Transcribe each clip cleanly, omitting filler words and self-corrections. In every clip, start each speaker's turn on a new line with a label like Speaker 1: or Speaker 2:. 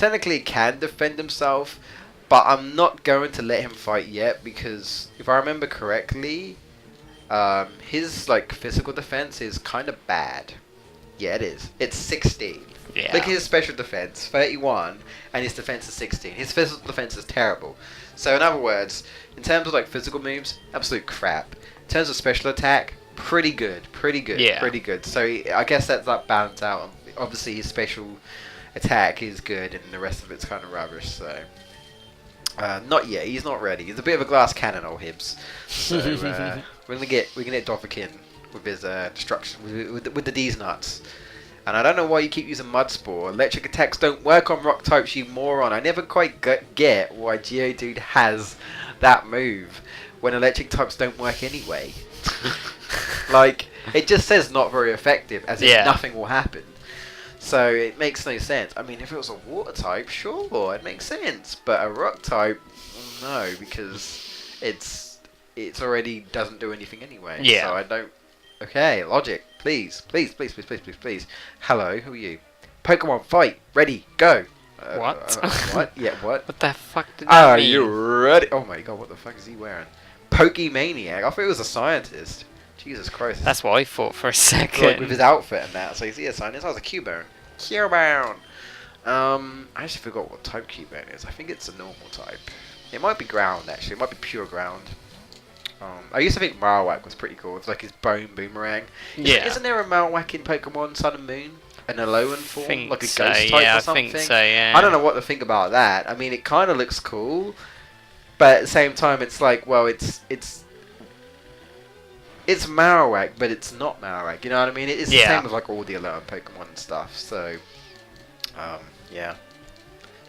Speaker 1: technically can defend himself, but I'm not going to let him fight yet because if I remember correctly, his like physical defense is kind of bad. Yeah, it is. It's 16.
Speaker 2: Yeah.
Speaker 1: Look at his special defense, 31, and his defense is 16. His physical defense is terrible. So in other words, in terms of like physical moves, absolute crap. In terms of special attack, pretty good.
Speaker 2: Yeah.
Speaker 1: Pretty good. So I guess that's like balanced out. Obviously his special attack is good and the rest of it's kind of rubbish, so not yet, he's not ready. He's a bit of a glass cannon, old Hibbs. So we're gonna get Dothraki with his destruction with the D's nuts. And I don't know why you keep using Mud Spore. Electric attacks don't work on rock types, you moron. I never quite get why Geodude has that move when electric types don't work anyway. Like, it just says not very effective, as if nothing will happen. So it makes no sense. I mean, if it was a water type, sure, it makes sense. But a rock type, no, because it's already doesn't do anything anyway.
Speaker 2: Yeah.
Speaker 1: So I don't. Okay, logic, please. Hello, who are you? Pokemon, fight, ready, go.
Speaker 2: What?
Speaker 1: What? Yeah, what?
Speaker 2: What the fuck did that
Speaker 1: Are
Speaker 2: mean?
Speaker 1: you ready? Oh my god, what the fuck is he wearing? Pokemaniac. I thought he was a scientist. Jesus Christ.
Speaker 2: That's what I thought for a second.
Speaker 1: Like with his outfit and that. So is he a scientist? I was a Cubone. Cubone. I actually forgot what type Cubone is. I think it's a normal type. It might be ground actually. It might be pure ground. I used to think Marowak was pretty cool. It's like his bone boomerang.
Speaker 2: Yeah.
Speaker 1: Isn't there a Marowak in Pokemon Sun and Moon? An Alolan form?
Speaker 2: Think
Speaker 1: Like a
Speaker 2: so,
Speaker 1: ghost type
Speaker 2: yeah,
Speaker 1: or something?
Speaker 2: I think so, yeah.
Speaker 1: I don't know what to think about that. I mean, it kind of looks cool. But at the same time, it's like, well, it's Marowak, but it's not Marowak. You know what I mean? It's the same with like all the Alolan Pokemon and stuff. So, yeah.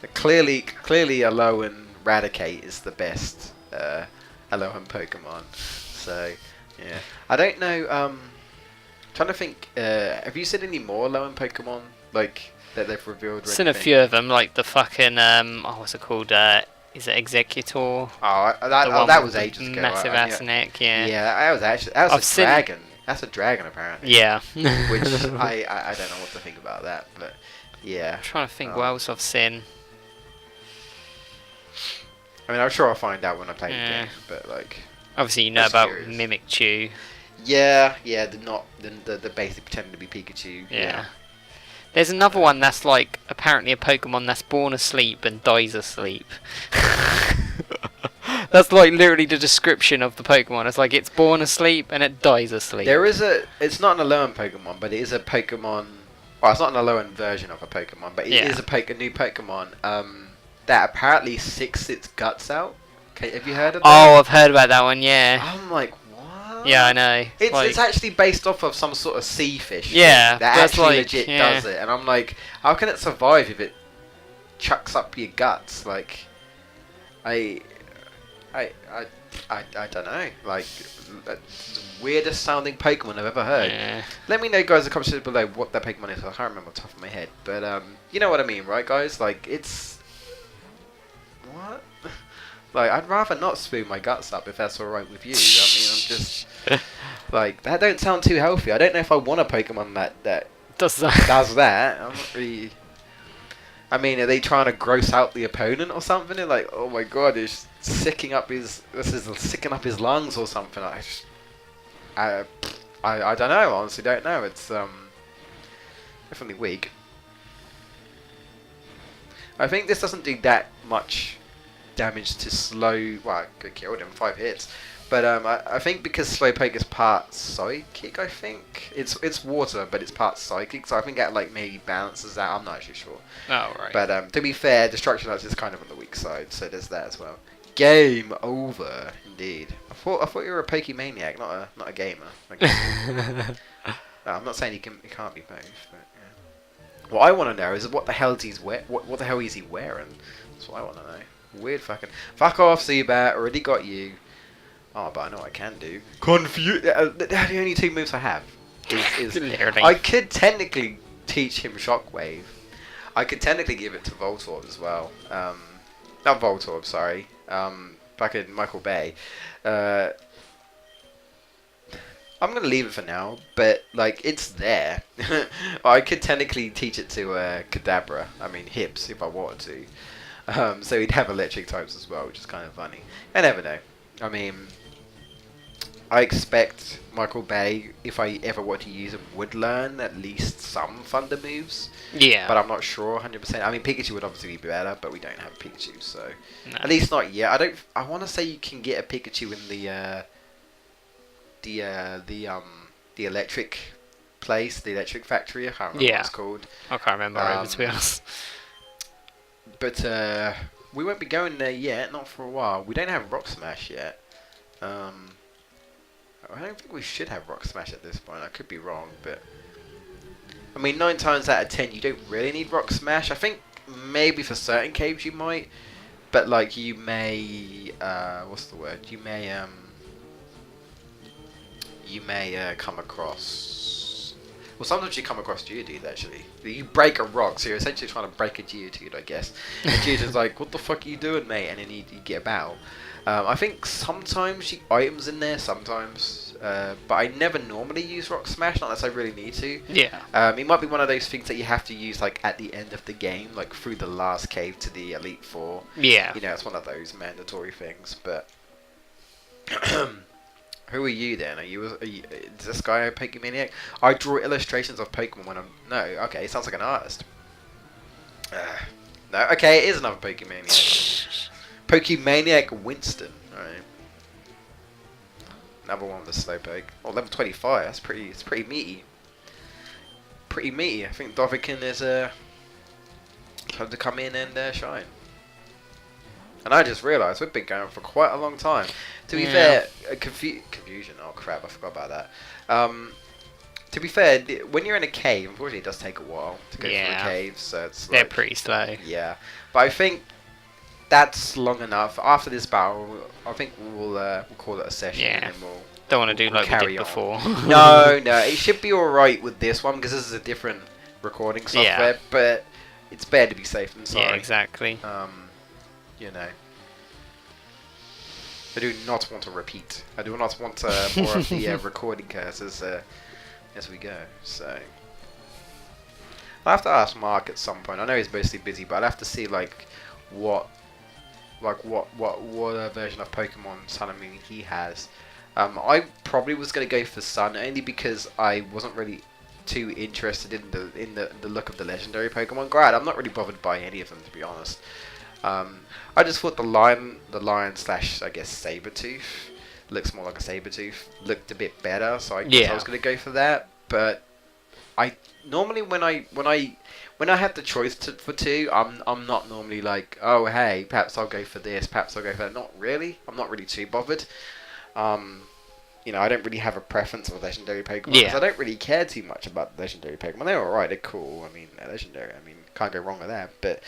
Speaker 1: But clearly, Alolan Raticate is the best Alolan Pokemon. So, yeah. I don't know. Trying to think. Have you seen any more Alolan Pokemon like that they've revealed?
Speaker 2: Seen a few of them, like the fucking what's it called? Is it Executor?
Speaker 1: Oh, that was ages ago.
Speaker 2: Massive ass neck, yeah.
Speaker 1: Yeah, that was a dragon. That's a dragon, apparently.
Speaker 2: Yeah.
Speaker 1: Which I don't know what to think about that, but yeah.
Speaker 2: I'm trying to think what else I've seen.
Speaker 1: I mean, I'm sure I'll find out when I play the game, but like.
Speaker 2: Obviously, you know about Mimikyu.
Speaker 1: Yeah, the basic pretending to be Pikachu.
Speaker 2: Yeah. There's another one that's like apparently a Pokemon that's born asleep and dies asleep. That's like literally the description of the Pokemon. It's like it's born asleep and it dies asleep.
Speaker 1: It's not an Alolan Pokemon, but it is a Pokemon. Well, it's not an Alolan version of a Pokemon, but it is a new Pokemon that apparently sicks its guts out. Okay, have you heard of that?
Speaker 2: Oh, I've heard about that one. Yeah.
Speaker 1: I'm like, what?
Speaker 2: Yeah, I know.
Speaker 1: It's actually based off of some sort of sea fish.
Speaker 2: Yeah,
Speaker 1: that
Speaker 2: that's
Speaker 1: actually
Speaker 2: like,
Speaker 1: legit does it, and I'm like, how can it survive if it chucks up your guts? Like, I don't know. Like, that's the weirdest sounding Pokemon I've ever heard.
Speaker 2: Yeah.
Speaker 1: Let me know, guys, in the comments below what that Pokemon is. I can't remember off the top of my head, but you know what I mean, right, guys? Like, it's what? Like, I'd rather not spew my guts up if that's alright with you. I mean, I'm just like, that don't sound too healthy. I don't know if I want a Pokemon that
Speaker 2: does that.
Speaker 1: I'm not really. I mean, are they trying to gross out the opponent or something? They're like, oh my god, it's sicking up his lungs or something. I don't know. I honestly don't know. It's definitely weak. I think this doesn't do that much damage to slow. Well, I could kill him 5 hits, but I think because Slowpoke is part psychic, I think it's water, but it's part psychic, so I think that like maybe balances out. I'm not actually sure.
Speaker 2: Oh right.
Speaker 1: But to be fair, Destruction Arts is kind of on the weak side, so there's that as well. Game over, indeed. I thought you were a Pokemaniac, not a gamer. No, I'm not saying it can't be both, but yeah. What I want to know is what the hell is what the hell is he wearing? That's what I want to know. Weird fucking. Fuck off, Zubat. Already got you. Oh, but I know what I can do. Confuse. The only 2 moves I have is I could technically teach him Shockwave. I could technically give it to Voltorb as well. Not Voltorb, sorry. Back in Michael Bay. I I'm gonna leave it for now, but like it's there. I could technically teach it to Kadabra. I mean Hips if I wanted to. So he'd have electric types as well, which is kind of funny. I never know. I mean, I expect Michael Bay, if I ever want to use him, would learn at least some Thunder moves.
Speaker 2: Yeah.
Speaker 1: But I'm not sure 100%. I mean, Pikachu would obviously be better, but we don't have Pikachu, so
Speaker 2: No.
Speaker 1: at least not yet. I want to say you can get a Pikachu in the electric place, the electric factory. I can't remember what it's called.
Speaker 2: I can't remember either, to be honest.
Speaker 1: But we won't be going there yet, not for a while. We don't have Rock Smash yet. I don't think we should have Rock Smash at this point. I could be wrong, but I mean, 9 times out of 10, you don't really need Rock Smash. I think maybe for certain caves you might, but like you may, what's the word? You may come across. Well, sometimes you come across Geodude actually. You break a rock, so you're essentially trying to break a Geodude, I guess. And Geodude's like, "What the fuck are you doing, mate?" And then you get a battle. I think sometimes you items in there, sometimes, but I never normally use Rock Smash, not unless I really need to.
Speaker 2: Yeah.
Speaker 1: It might be one of those things that you have to use like at the end of the game, like through the last cave to the Elite Four.
Speaker 2: Yeah.
Speaker 1: You know, it's one of those mandatory things. But who are you then? Are you is this guy a Pokemaniac? I draw illustrations of Pokemon when I'm no. Okay, sounds like an artist. No, okay, it is another Pokemaniac. Pokemaniac Winston. Alright. Another one with a Slowpoke. Oh, level 25. That's pretty. It's pretty meaty. Pretty meaty. I think Dovahkiin is time to come in and shine. And I just realised we've been going for quite a long time. To be fair, confusion. Oh crap! I forgot about that. To be fair, when you're in a cave, unfortunately, it does take a while to go through the caves. So it's
Speaker 2: they're
Speaker 1: like,
Speaker 2: pretty slow.
Speaker 1: Yeah, but I think that's long enough. After this battle, I think we'll call it a session.
Speaker 2: Yeah.
Speaker 1: And then we'll
Speaker 2: Don't want to do like we
Speaker 1: carry
Speaker 2: did
Speaker 1: on.
Speaker 2: before.
Speaker 1: No, it should be alright with this one because this is a different recording software. But it's better to be safe than sorry.
Speaker 2: Yeah, exactly.
Speaker 1: You know, I do not want to repeat. I do not want more of the recording curses as we go. So I'll have to ask Mark at some point. I know he's mostly busy, but I'll have to see what version of Pokemon Sun and Moon he has. I probably was going to go for Sun only because I wasn't really too interested in the look of the legendary Pokemon. Granted, I'm not really bothered by any of them, to be honest. I just thought the lion slash I guess Sabertooth looks more like a Sabertooth looked a bit better, so I guess I was going to go for that. But I normally when I have the choice for two, I'm not normally like, oh hey, perhaps I'll go for this, perhaps I'll go for that. Not really. I'm not really too bothered. You know, I don't really have a preference for legendary Pokemon because I don't really care too much about the legendary Pokemon. They're alright, they're cool. I mean, they're legendary. I mean, can't go wrong with that. But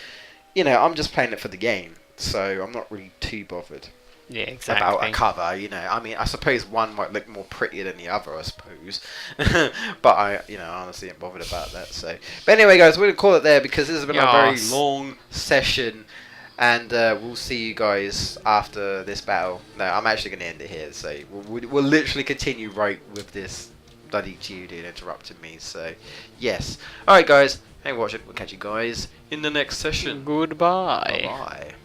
Speaker 1: you know, I'm just playing it for the game, so I'm not really too bothered.
Speaker 2: Yeah, exactly.
Speaker 1: About a cover, you know. I mean, I suppose one might look more prettier than the other, I suppose. But I honestly ain't bothered about that. So, but anyway, guys, we're gonna call it there because this has been a very long session, and we'll see you guys after this battle. No, I'm actually gonna end it here. So we'll literally continue right with this bloody Geodude interrupting me. So yes, all right, guys. Thanks for watching. We'll catch you guys in the next session.
Speaker 2: Goodbye.
Speaker 1: Bye.